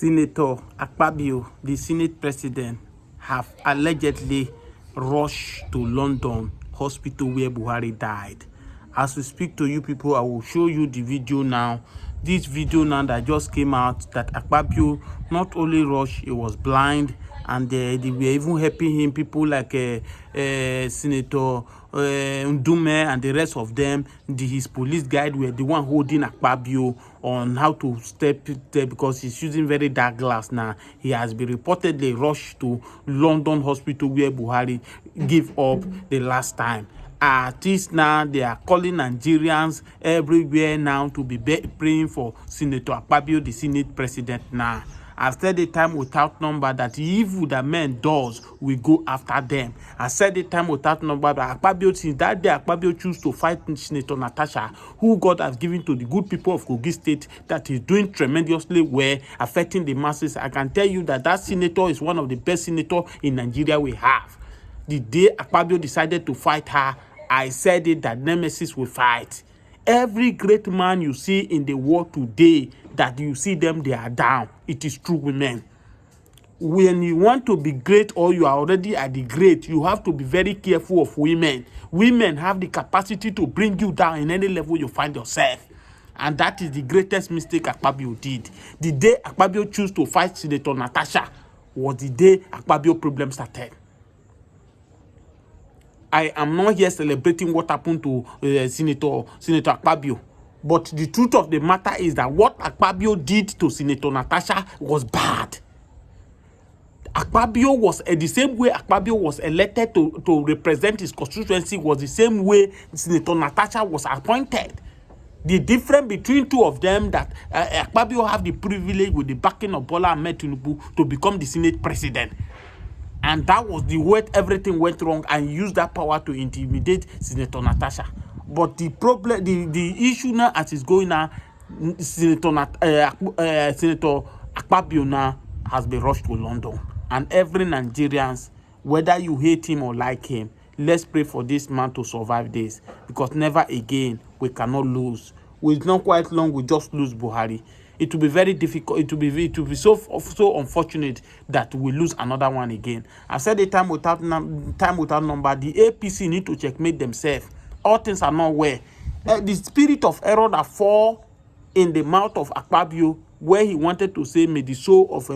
Senator Akpabio, the Senate President, have allegedly rushed to London hospital where Buhari died. As we speak to you people, I will show you the video now. This video now that just came out, that Akpabio not only rushed, he was blind, and they were even helping him. People like Senator Ndume and the rest of them, his police guide, were the one holding Akpabio on how to step there because he's using very dark glass now. He has been reportedly rushed to London hospital where Buhari gave up the last time. At least now they are calling Nigerians everywhere now to be praying for Senator Akpabio, the Senate President now. I've said a time without number that the evil that men does, we go after them. I said a time without number that Akpabio, since that day Akpabio choose to fight Senator Natasha, who God has given to the good people of Kogi State, that is doing tremendously well, affecting the masses. I can tell you that that senator is one of the best senators in Nigeria we have. The day Akpabio decided to fight her, I said it that Nemesis will fight. Every great man you see in the world today, that you see them, they are down. It is true, women. When you want to be great or you are already at the great, you have to be very careful of women. Women have the capacity to bring you down in any level you find yourself. And that is the greatest mistake Akpabio did. The day Akpabio chose to fight Senator Natasha was the day Akpabio problem started. I am not here celebrating what happened to Senator Akpabio. But the truth of the matter is that what Akpabio did to Senator Natasha was bad. Akpabio was the same way Akpabio was elected to represent his constituency was the same way Senator Natasha was appointed. The difference between two of them that Akpabio have the privilege with the backing of Bola Ahmed Tinubu to become the Senate President. And that was the way everything went wrong, and used that power to intimidate Senator Natasha. But the problem, the issue now as it's going now, Senator Akpabio now has been rushed to London. And every Nigerians, whether you hate him or like him, let's pray for this man to survive this. Because never again, we cannot lose. It's not quite long, we just lose Buhari. It will be very difficult. It will be so unfortunate that we lose another one again. I said a time without number. The APC need to checkmate themselves. All things are not well. The spirit of error that fall in the mouth of Akpabio, where he wanted to say, "May the soul of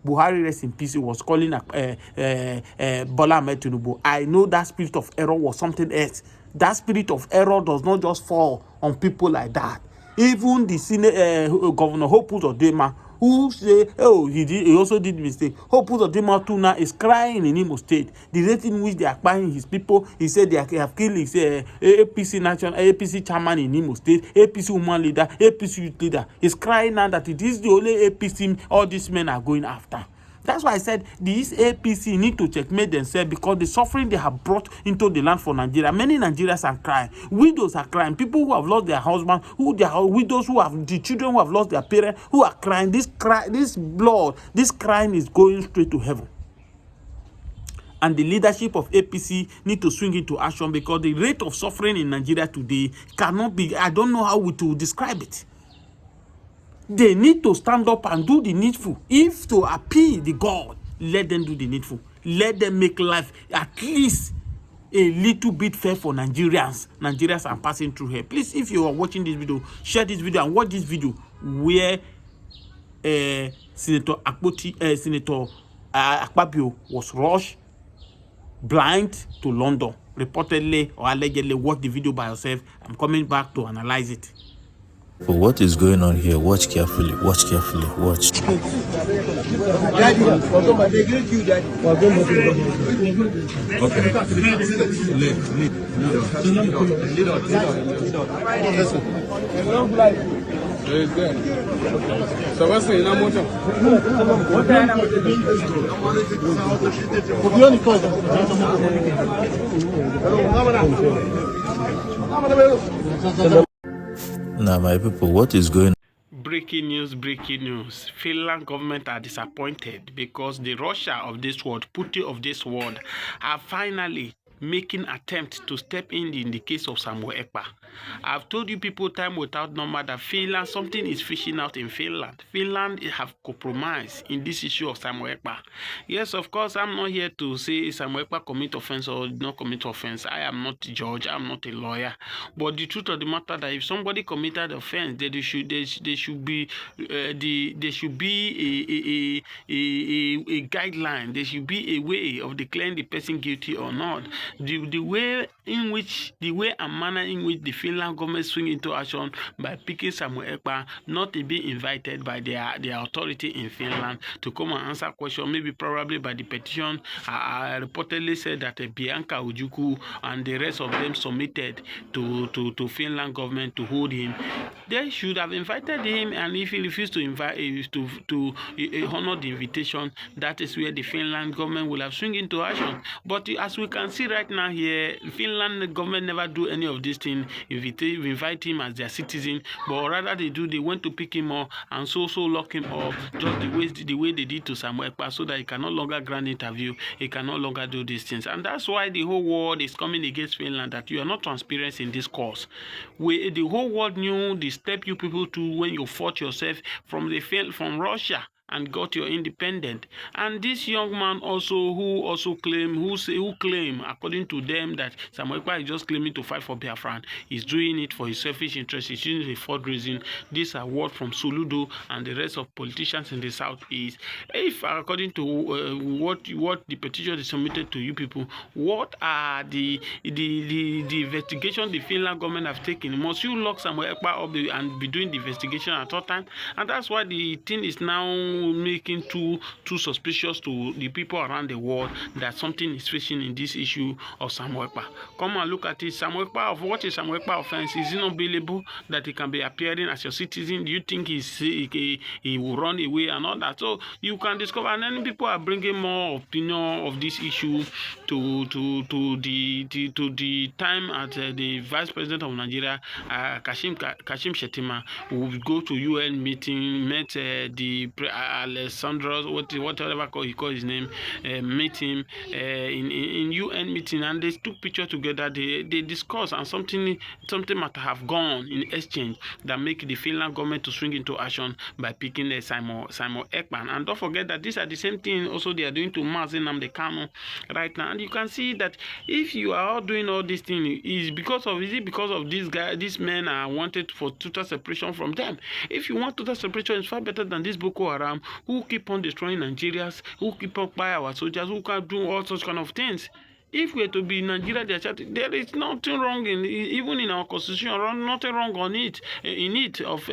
Buhari rest in peace," he was calling Bola Ahmed Tinubu. I know that spirit of error was something else. That spirit of error does not just fall on people like that. Even the Governor Hope Uzodinma, who say, oh, he also did mistake. Hope Uzodinma too now is crying in Imo State. The rate in which they are buying his people, he said they have killed his APC chairman in Imo State, APC woman leader, APC youth leader. He's crying now that it is the only APC all these men are going after. That's why I said these APC need to checkmate themselves, because the suffering they have brought into the land for Nigeria. Many Nigerians are crying. Widows are crying. People who have lost their husbands, widows who have the children who have lost their parents, who are crying. This crying is going straight to heaven. And the leadership of APC need to swing into action, because the rate of suffering in Nigeria today cannot be. I don't know how to describe it. They need to stand up and do the needful. If to appeal the God, let them do the needful. Let them make life at least a little bit fair for Nigerians. Nigerians are passing through here. Please, if you are watching this video, share this video and watch this video where Senator Akpabio was rushed blind to London. Reportedly or allegedly, watch the video by yourself. I'm coming back to analyze it. But what is going on here? Watch carefully. Watch carefully. Watch. Daddy, they greet you, Daddy. So what's in that motor? Now, my people, what is going on? Breaking news. Finland government are disappointed because the Russia of this world, Putin of this world, have finally making attempt to step in the case of Samuel Ekpa. I've told you people time without number that Finland, something is fishing out in Finland. Finland have compromised in this issue of Samuel Ekpa. Yes, of course, I'm not here to say Samuel Ekpa commit offense or not commit offense. I am not a judge, I'm not a lawyer. But the truth of the matter that if somebody committed offense, there should be a guideline. There should be a way of declaring the person guilty or not. The way and manner in which the Finland government swing into action by picking Samuel Ekpa not to be invited by their authority in Finland to come and answer questions, maybe probably by the petition. I reportedly said that Bianca Ojukwu and the rest of them submitted to Finland government to hold him. They should have invited him, and if he refused to invite to honor the invitation, that is where the Finland government will have swung into action. But as we can see right now here, Finland government never do any of these things, invite him as their citizen, but rather they went to pick him up and so lock him up, just the way they did to Samuel Ekpa, so that he can no longer grant interview, he can no longer do these things. And that's why the whole world is coming against Finland, that you are not transparent in this cause. The whole world knew the step you people took when you fought yourself from Russia and got your independence. And this young man who claim according to them that Samuel Ekpa is just claiming to fight for Biafran, is doing it for his selfish interest, he's using it for reason. These are words from Soludo and the rest of politicians in the southeast. If according to what the petition is submitted to you people, what are the investigation the Finland government have taken? Must you lock Samuel Ekpa up and be doing the investigation at all time? And that's why the thing is now making too suspicious to the people around the world that something is fishing in this issue of Samuel Ekpa. Come and look at it. Samuel Ekpa, what is Samuel Ekpa offense? Is it not believable that he can be appearing as your citizen? Do you think he will run away and all that? So you can discover, and then people are bringing more opinion of this issue to the time at the Vice President of Nigeria, Kashim Shettima, will go to UN meeting, met the Alessandro, whatever he call his name, meet him in UN meeting, and they took picture together. They discuss, and something might have gone in exchange that make the Finland government to swing into action by picking Simon Ekpa. And don't forget that these are the same thing also they are doing to Mazen Nnamdi Kanu right now. And you can see that if you are all doing all these things, is it because of these men are wanted for total separation from them? If you want total separation, it's far better than this Boko Haram, who keep on destroying Nigerians, who keep on by our soldiers, who can do all such kind of things. If we are to be in Nigeria, there is nothing wrong even in our constitution, nothing wrong on it, of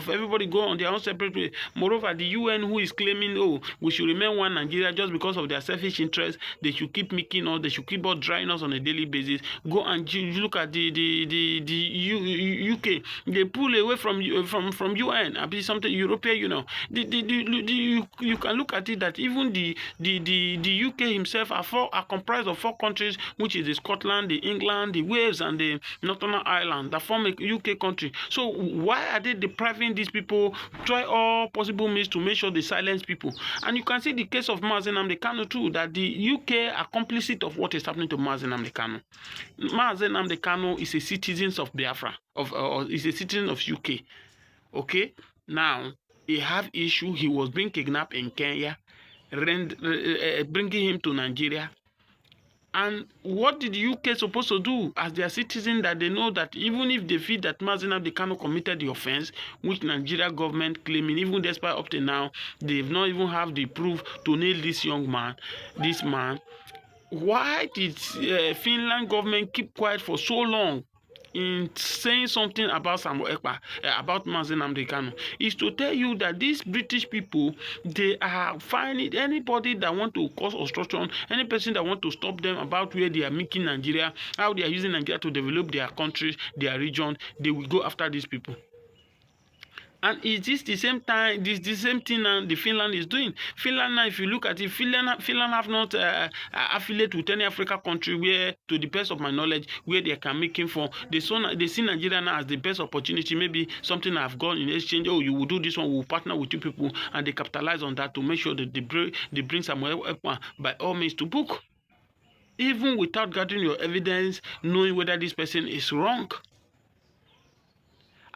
everybody go on their own separate way. Moreover, the UN, who is claiming, we should remain one Nigeria just because of their selfish interests, they should keep making us, they should keep on drying us on a daily basis. Go and look at the UK, they pull away from UN, I something European, you can look at it that even the UK himself are comprised of 4 countries, which is the Scotland, the England, the Wales, and the Northern Ireland, that form a UK country. So why are they depriving these people? Try all possible means to make sure they silence people. And you can see the case of Mazen Nnamdi Kanu too, that the UK are complicit of what is happening to Mazen Nnamdi Kanu. Mazen Nnamdi Kanu is a citizen of Biafra, is a citizen of UK. Okay, now he have issue. He was being kidnapped in Kenya, bringing him to Nigeria. And what did the UK supposed to do as their citizen, that they know that even if they feel that Mazen Nnamdi Kanu committed the offense, which Nigeria government claiming, even despite up to now, they've not even have the proof to nail this man. Why did Finland government keep quiet for so long in saying something about Samuel Ekpa, about Mazen Nnamdi Kanu? Is to tell you that these British people, they are finding anybody that want to cause obstruction, any person that want to stop them about where they are making Nigeria, how they are using Nigeria to develop their countries, their region, they will go after these people. And is this the same time, the same thing now the Finland is doing? Finland now, if you look at it, Finland have not affiliate with any African country where, to the best of my knowledge, where they can make him for. They see Nigeria now as the best opportunity. Maybe something I've gone in exchange. You will do this one, we will partner with you people, and they capitalize on that to make sure that they bring Samuel Ekpa by all means to book. even without gathering your evidence, knowing whether this person is wrong.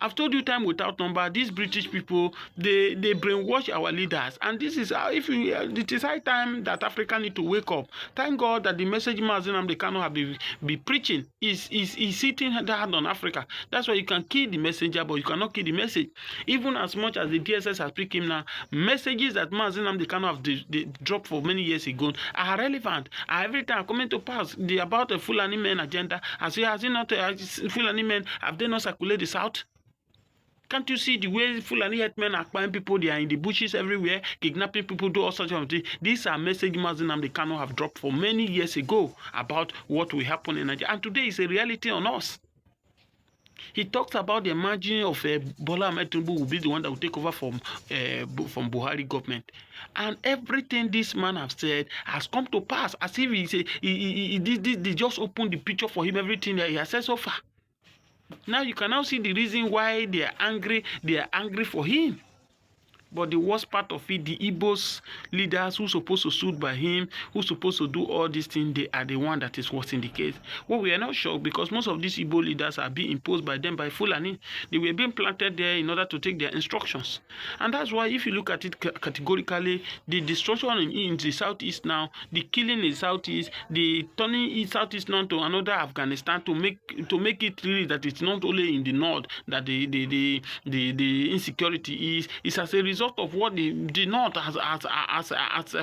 I've told you time without number, these British people, they brainwash our leaders. And this is how, if you, it is high time that Africa need to wake up. Thank God that the message Mazen Amdekano have be preaching is hitting hard on Africa. That's why you can kill the messenger, but you cannot kill the message. Even as much as the DSS has picked him now, messages that Mazen Amdekano have they dropped for many years ago are relevant. Every time coming to pass, about the Fulani men agenda, has he not, Fulani men, have they not circulated the South? Can't you see the way Fulani headmen are acquiring people? They are in the bushes everywhere, kidnapping people, do all sorts of things. These are messages Mazen Amdekano have dropped for many years ago about what will happen in Nigeria. And today is a reality on us. He talks about the margin of Bola Ahmed Tinubu will be the one that will take over from Buhari government. And everything this man has said has come to pass, as if they just opened the picture for him, everything that he has said so far. Now you can now see the reason why they are angry. They are angry for him. But the worst part of it, the Igbos leaders who supposed to suit by him, who supposed to do all these things, they are the one that is worse in the case. Well, we are not shocked because most of these Igbo leaders are being imposed by them by Fulani. They were being planted there in order to take their instructions. And that's why if you look at it categorically, the destruction in the southeast now, the killing in the southeast, the turning southeast now to another Afghanistan to make it really that it's not only in the north that the insecurity is as a result of what the North as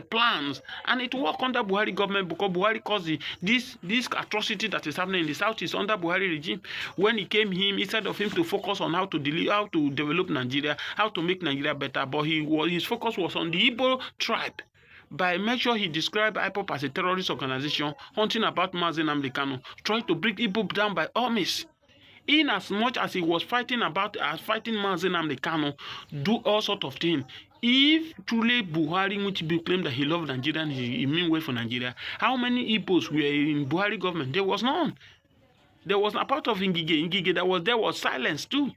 plans, and it worked under Buhari government because Buhari caused this atrocity that is happening in the southeast under Buhari regime. When he came instead of him to focus on how to develop Nigeria, how to make Nigeria better, but his focus was on the Igbo tribe. By measure, he described IPOP as a terrorist organization, hunting about Mazen Amdekano, trying to bring Igbo down by all means. In as much as he was fighting Mazen Amdekano, do all sort of things. If truly Buhari, which be claimed that he loved Nigeria and he mean way for Nigeria, how many Igbos were in Buhari government? There was none. There was a part of Ngige that was there was silence too.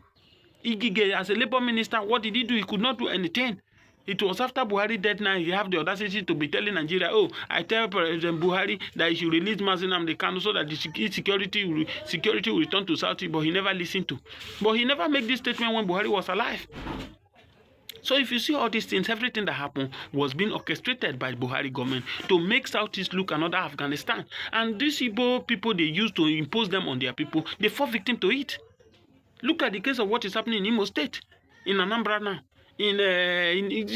Ngige, as a labor minister, what did he do? He could not do anything. It was after Buhari dead now he have the audacity to be telling Nigeria, oh, I tell President Buhari that he should release Mazen Amdekano so that the security will return to South, but he never listened to. But he never made this statement when Buhari was alive. So if you see all these things, everything that happened was being orchestrated by the Buhari government to make Southeast look another Afghanistan. And these Igbo people they used to impose them on their people, they fall victim to it. Look at the case of what is happening in Imo State, in Anambra now.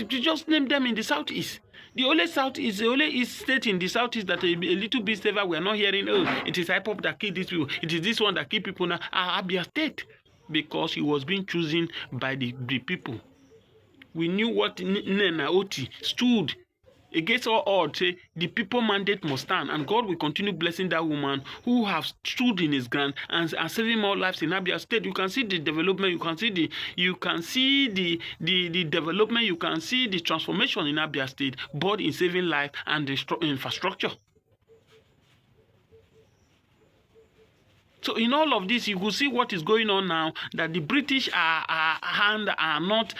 Just name them in the southeast. The only east state in the southeast that a little bit safer. We are not hearing, oh, it is IPOP that killed these people. It is this one that killed people now. Abia State, because he was being chosen by the people. We knew what Nena Oti stood against all odds. Say the people mandate must stand, and God will continue blessing that woman who have stood in His ground and saving more lives in Abia State. You can see the development. You can see the development. You can see the transformation in Abia State, both in saving life and the infrastructure. So in all of this, you will see what is going on now. That the British are not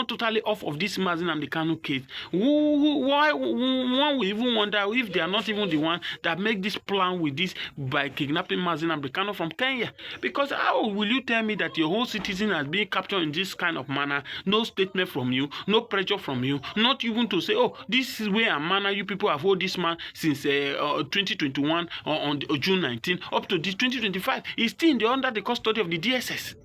totally off of this Mazen Amdekano case. Why one will even wonder if they are not even the one that make this plan with this by kidnapping Mazen Amdekano from Kenya? Because how will you tell me that your whole citizen has been captured in this kind of manner? No statement from you, no pressure from you, not even to say, oh, this is way and manner you people have hold this man since 2021 on June 19 up to this 2025. He's still under the custody of the DSS.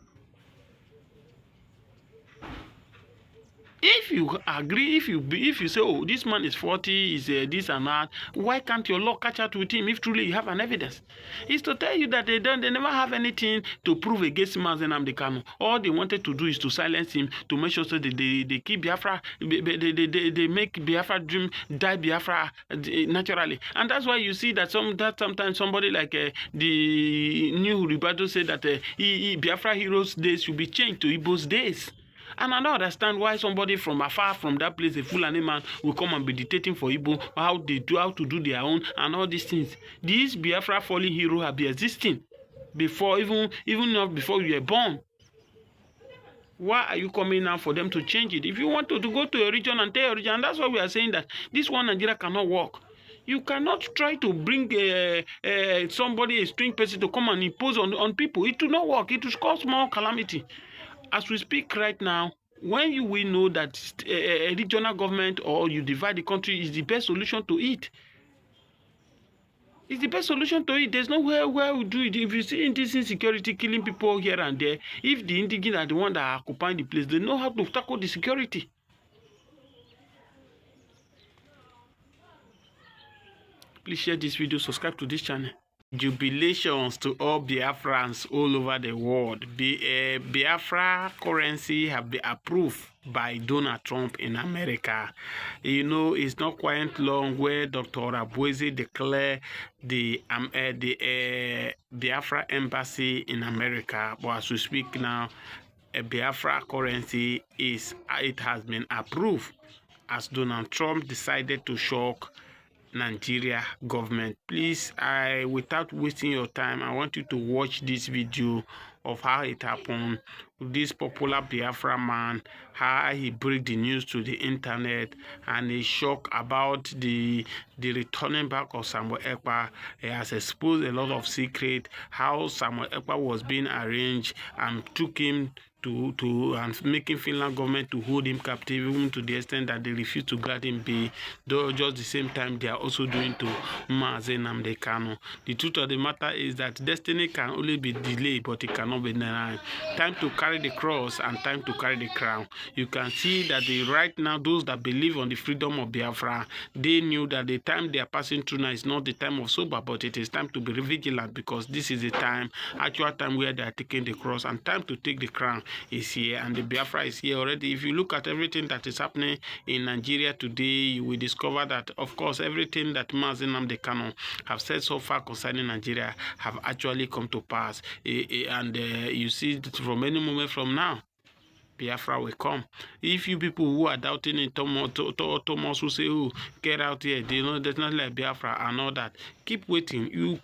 If you agree, if you say, oh, this man is 40, is this and that, why can't your law catch up with him if truly you have an evidence? It's to tell you that they never have anything to prove against Mazen Amdekano. All they wanted to do is to silence him, to make sure that they keep Biafra, they make Biafra dream die Biafra naturally. And that's why you see that sometimes somebody like the new Ribado said that Biafra heroes' days should be changed to Igbo's days. And I don't understand why somebody from afar from that place, a Fulani man, will come and be dictating for Igbo how to do their own and all these things. These Biafra fallen heroes have been existing before, even not before you were born. Why are you coming now for them to change it? If you want to go to a region and tell your region, and that's why we are saying that this one Nigeria cannot work. You cannot try to bring somebody, a strange person, to come and impose on people. It will not work. It will cause more calamity. As we speak right now, when you will know that a regional government or you divide the country is the best solution to it. It's the best solution to it. There's nowhere where we do it. If you see this insecurity killing people here and there, if the indigenous are the one that are occupying the place, they know how to tackle the security. Please share this video, subscribe to this channel. Jubilations to all Biafrans all over the world. Biafra currency have been approved by Donald Trump in America. You know, it's not quite long where Dr. Abueze declared the Biafra embassy in America. But as we speak now, a Biafra currency has been approved as Donald Trump decided to shock Nigeria government. Please, without wasting your time, I want you to watch this video of how it happened. This popular Biafra man, how he break the news to the internet, and he shocked about the returning back of Samuel Ekpa. He has exposed a lot of secret, how Samuel Ekpa was being arranged and took him to and making Finland government to hold him captive, even to the extent that they refuse to grant him bail. Though just the same time they are also doing to Mazi Nnamdi Kanu. The truth of the matter is that destiny can only be delayed, but it cannot be denied. Time to carry the cross and time to carry the crown. You can see that right now, those that believe on the freedom of Biafra, they knew that the time they are passing through now is not the time of sober, but it is time to be vigilant, because this is the time, actual time, where they are taking the cross, and time to take the crown is here, and the Biafra is here already. If you look at everything that is happening in Nigeria today, you will discover that, of course, everything that Mazi Nnamdi Kanu have said so far concerning Nigeria have actually come to pass. And you see that from any moment from now, Biafra will come. If you people who are doubting it, Thomas who say, "Oh, get out here," they know there's not like Biafra and all that. Keep waiting. You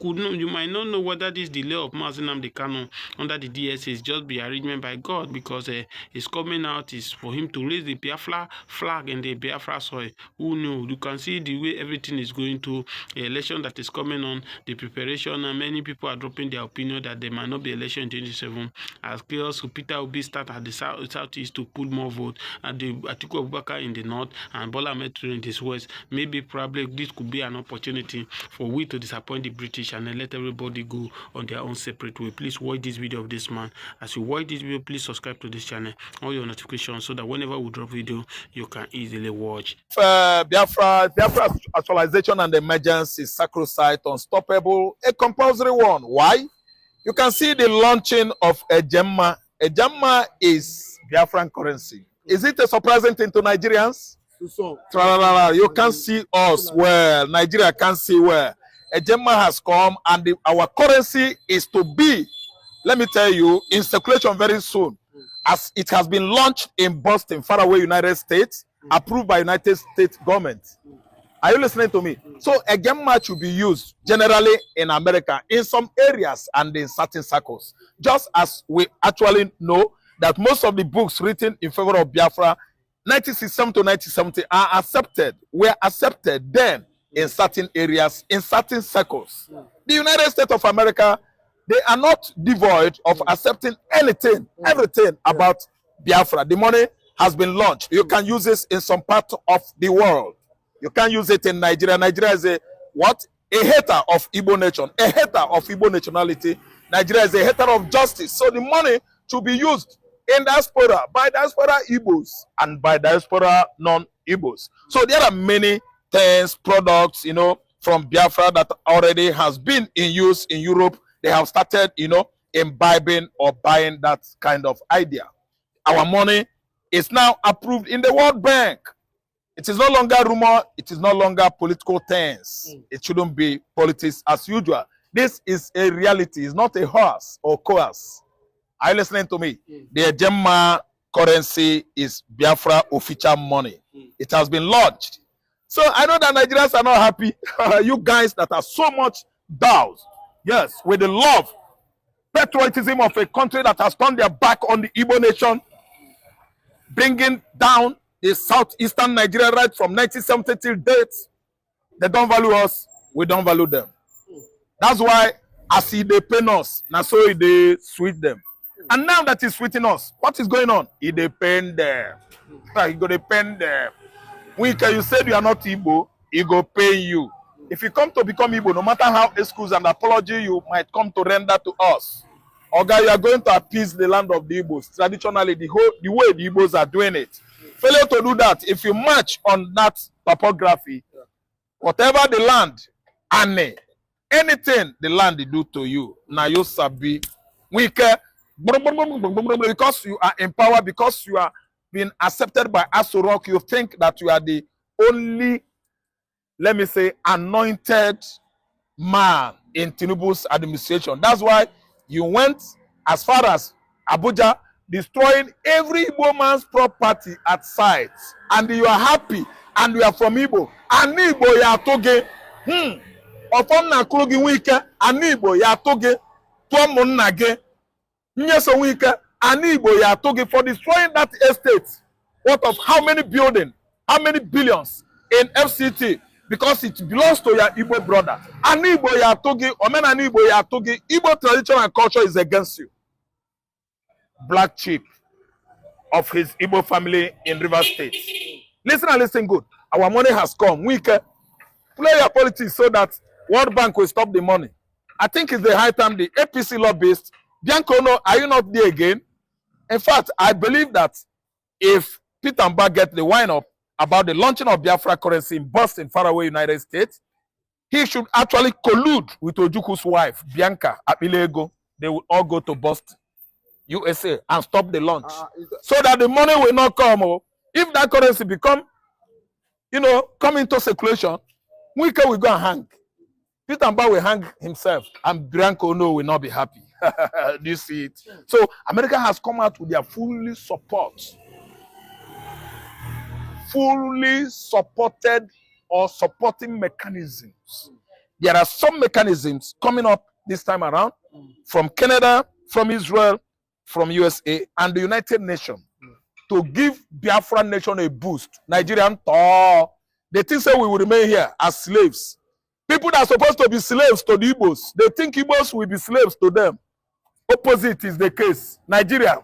might not know whether this delay of Mazi Nnamdi Kanu under the DS is just be arrangement by God, because it's coming out is for him to raise the Biafra flag in the Biafra soil. Who knew? You can see the way everything is going to the election that is coming on, the preparation, and many people are dropping their opinion that there might not be election in 2027. As chaos, Peter Obi start at the southeast to put more vote, and the Atiku Abubakar in the north, and Bola Ahmed Tinubu in the west. Maybe probably this could be an opportunity for we to disappoint the British and then let everybody go on their own separate way. Please watch this video of this man. As you watch this video, please subscribe to this channel, on your notifications, so that whenever we drop video, you can easily watch. Biafra actualization and emergence is sacrosanct, unstoppable, a compulsory one. Why? You can see the launching of Ejema. Ejema is Biafran currency. Is it a surprising thing to Nigerians? You can see us well. Nigeria can see well. Ejema has come, and our currency is to be, let me tell you, in circulation very soon, as it has been launched in Boston, faraway United States, approved by United States government. Are you listening to me? So Ejema should be used generally in America, in some areas and in certain circles. Just as we actually know that most of the books written in favor of Biafra, 1967 to 1970, are accepted, were accepted then in certain areas, in certain circles. The United States of America, they are not devoid of accepting anything, everything about Biafra. The money has been launched. You can use this in some part of the world. You can't use it in Nigeria. Nigeria is a what? A hater of Igbo nation, a hater of Igbo nationality. Nigeria is a hater of justice. So the money should be used in diaspora, by diaspora Igbos and by diaspora non-Igbos. So there are many things, products, you know, from Biafra that already has been in use in Europe. They have started, you know, imbibing or buying that kind of idea. Our money is now approved in the World Bank. It is no longer rumor. It is no longer political things. It shouldn't be politics as usual. This is a reality. It's not a horse or course. Are you listening to me? The Ejema currency is Biafra official money. It has been launched. So I know that Nigerians are not happy. You guys that are so much doused, yes, with the love, patriotism of a country that has turned their back on the Igbo nation, bringing down the southeastern Nigeria right from 1970 till date. They don't value us, we don't value them. That's why as they pain us, now so they sweet them. And now that he's sweeting us, what is going on? He they pain them. He go they pain them. When you said you are not Igbo, he go pay you. If you come to become Igbo, no matter how excuse and apology you might come to render to us, okay, you are going to appease the land of the Igbos. Traditionally, the way the Igbos are doing it. Failure to do that, if you match on that topography, whatever the land, anything the land they do to you, now you sabi, because you are empowered, because you are being accepted by Asurok, you think that you are the only, let me say, anointed man in Tinubu's administration. That's why you went as far as Abuja, destroying every Igbo man's property at sites, and you are happy, and you are from Igbo. And Igbo ya toge, ofon na krugi wike, and Igbo ya toge, tuamon nage, nyeso wike, and Igbo ya toge for destroying that estate. What of how many buildings, how many billions in FCT? Because it belongs to your Igbo brother. And Igbo ya toge, omen and Igbo ya toge, Igbo tradition and culture is against you. Black chief of his Igbo family in River State. Listen and listen good. Our money has come. We can play your politics so that World Bank will stop the money. I think it's the high time the APC lobbyist, Bianco, no, are you not there again? In fact, I believe that if Peter Mba gets the wind up about the launching of Biafra currency in Boston, faraway United States, he should actually collude with Ojuku's wife, Bianca Apilego. They will all go to Boston, USA, and stop the launch. So that the money will not come. Oh, if that currency become, come into circulation, we will go and hang. Peter Mba will hang himself, and Bianco will not be happy. Do you see it? So America has come out with their fully supported or supporting mechanisms. There are some mechanisms coming up this time around from Canada, from Israel, from USA, and the United Nations to give Biafran nation a boost. Nigerian, they think say we will remain here as slaves. People that are supposed to be slaves to the Igbos, they think Igbos will be slaves to them. Opposite is the case. Nigeria,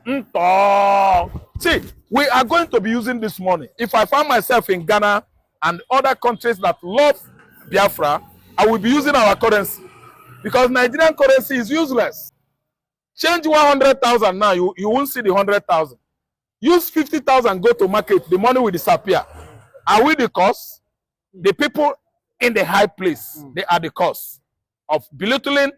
see, we are going to be using this money. If I find myself in Ghana and other countries that love Biafra, I will be using our currency because Nigerian currency is useless. Change 100,000 now, you won't see the 100,000. Use 50,000, go to market, the money will disappear. Are we the cause? The people in the high place, they are the cause of belittling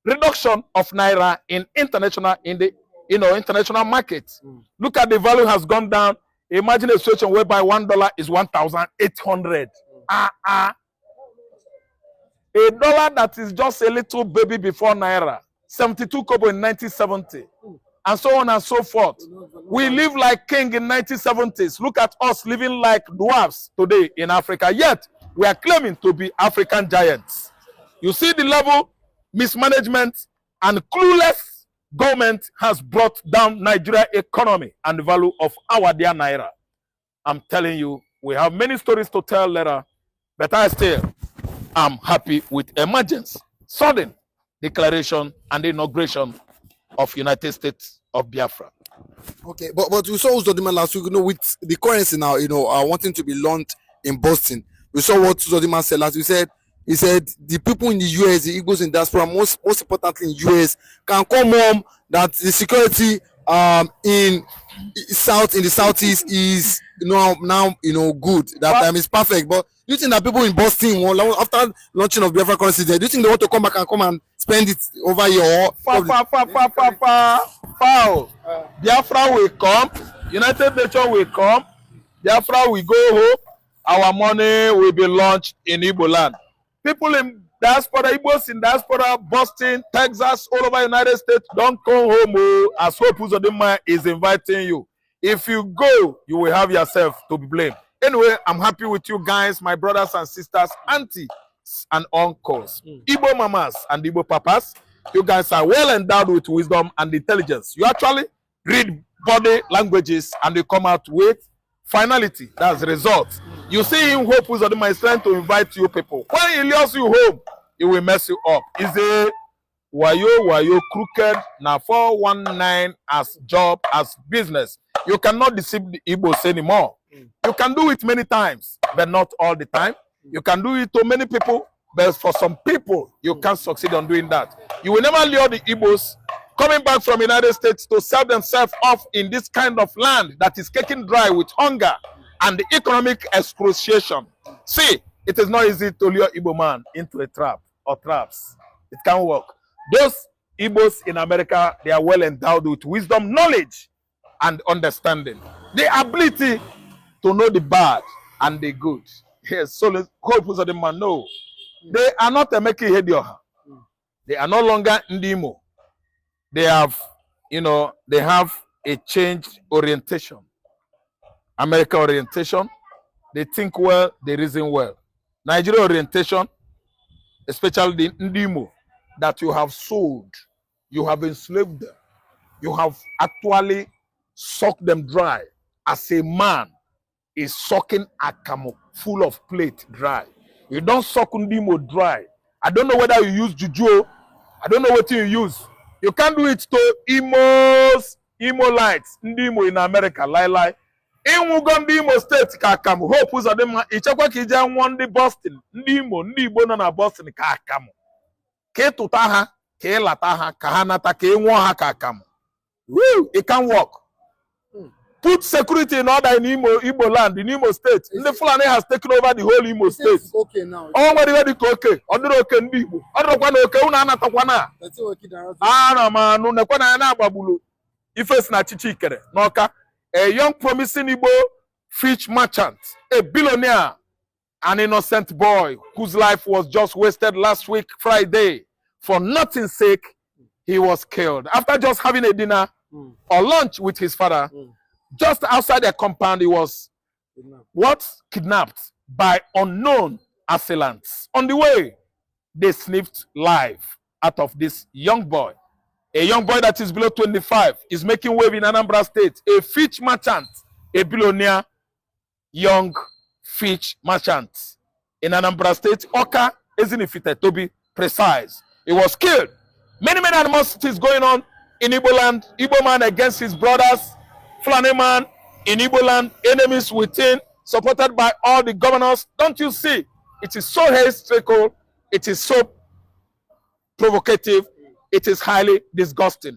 reduction of naira in international international market. Look at the value has gone down. Imagine a situation whereby $1 is 1,800. A dollar that is just a little baby before naira, 72 kobo in 1970, and so on and so forth. We live like king in 1970s. Look at us living like dwarfs today in Africa. Yet we are claiming to be African giants. You see the level mismanagement and clueless government has brought down Nigeria economy and the value of our dear naira. I'm telling you, we have many stories to tell later, but I still am happy with emergence, sudden declaration and inauguration of United States of Biafra. Okay, but we saw Uzodinma last week, with the currency now, wanting to be launched in Boston. We saw what Uzodinma said last week. He said the people in the US, the Igbos in diaspora, most importantly in US, can come home, that the security in the southeast is now good. That time is perfect. But do you think that people in Boston, after launching of Biafra currency, do you think they want to come back and come and spend it over here? Foul. Biafra will come, United Nations will come, Biafra will go home, our money will be launched in Igbo land. People in diaspora, Igbos in diaspora, Boston, Texas, all over United States, don't come home as Hope Uzodinma is inviting you. If you go, you will have yourself to be blamed. Anyway, I'm happy with you guys, my brothers and sisters, aunties and uncles, Igbo mamas and Igbo papas. You guys are well endowed with wisdom and intelligence. You actually read body languages and you come out with finality. That's the result. You see him, Hope Uzodinma is trying to invite you people. When he lures you home, he will mess you up. He's a wayo crooked na 419 as job, as business. You cannot deceive the Igbos anymore. You can do it many times, but not all the time. You can do it to many people, but for some people, you can't succeed on doing that. You will never lure the Igbos coming back from United States to sell themselves off in this kind of land that is taken dry with hunger and the economic excruciation. See, it is not easy to lure Igbo man into a trap or traps. It can't work. Those Igbos in America, they are well endowed with wisdom, knowledge, and understanding. The ability to know the bad and the good. Yes, so Hope Uzodinma know. They are not a Emeki Hedioha. They are no longer Ndimo. They have, they have a changed orientation. America orientation. They think well, they reason well. Nigeria orientation, especially the Ndimo, that you have sold, you have enslaved them, you have actually sucked them dry. As a man is sucking a camel full of plate dry. You don't suck Ndimo dry. I don't know whether you use juju. I don't know what you use. You can't do it to Imo lights, Ndimo in America, lie. In Imo State, Kakamu, Hope Uzodinma, Ichakwa Kija won the Boston, Ndimo, Ndibo na Boston, Kakamu. Ke tutaha, ke lataha, kahanata, ke nwaha Kakamu. Woo, it can work. Put security in order in Igbo land, in Imo State. The Fulani has taken over the whole Imo State. It's okay now. Oh, what is it okay? Other okay, Ndibo. Other one okay, una takwana. That's okay. No man, no nekwana na babulu. Ifes na chichikere. Noka. A young promising Igbo fish merchant, a billionaire, an innocent boy whose life was just wasted last week, Friday. For nothing's sake, he was killed. After just having a dinner or lunch with his father, just outside their compound, he was kidnapped by unknown assailants. On the way, they sniffed life out of this young boy. A young boy that is below 25 is making wave in Anambra State. A fish merchant, a billionaire, young fish merchant in Anambra State. Oka Ezinifite, to be precise. He was killed. Many animosities going on in Igbo land. Igbo man against his brothers. Fulani man in Igbo land. Enemies within, supported by all the governors. Don't you see? It is so hysterical. It is so provocative. It is highly disgusting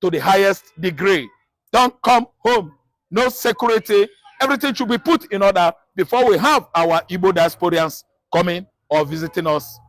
to the highest degree. Don't come home. No security. Everything should be put in order before we have our Igbo diasporians coming or visiting us